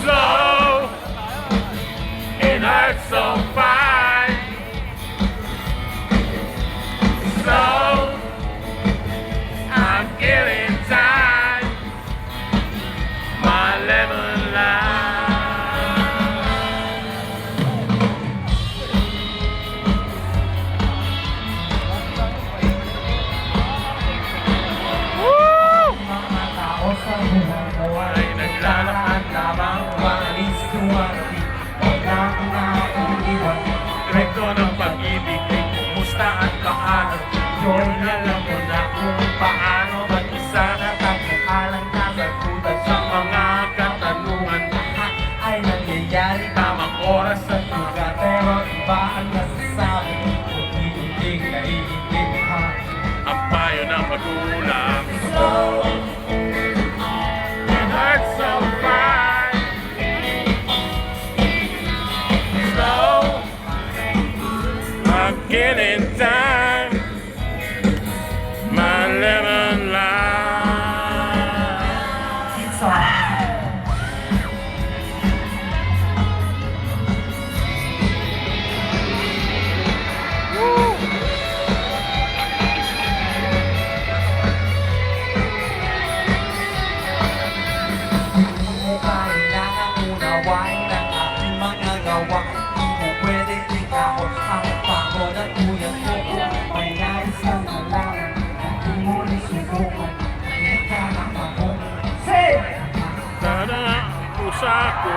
Slow, it hurts so fine. Slow, I'm killing time. My lemon lime. Mga tao sa buhay mo ay naglalakad lamang umalis tuwari. Wala na iiwan. Direkto ng pag-ibig ay kumusta at paano. Yun alam mo na kung paano mag-isa na tagpualang nasagutan sa mga katanungan. Lahat ay nangyayari tamang oras at lugar. Pero iba ang nasasabi kung hindi naiintindihan. Ang payo ng magulang. Slow, It hurts so fine. Slow, I'm killing time. My lemon lime. Hindi mo kailangan unawain ang aking mga gawa. Hindi mo pwede ikaw ang pagod at uyat ko. Kung may nais kang malaman, hindi mo rin subukan. Hindi ka na mabuhay. Say! Sana pusa ko.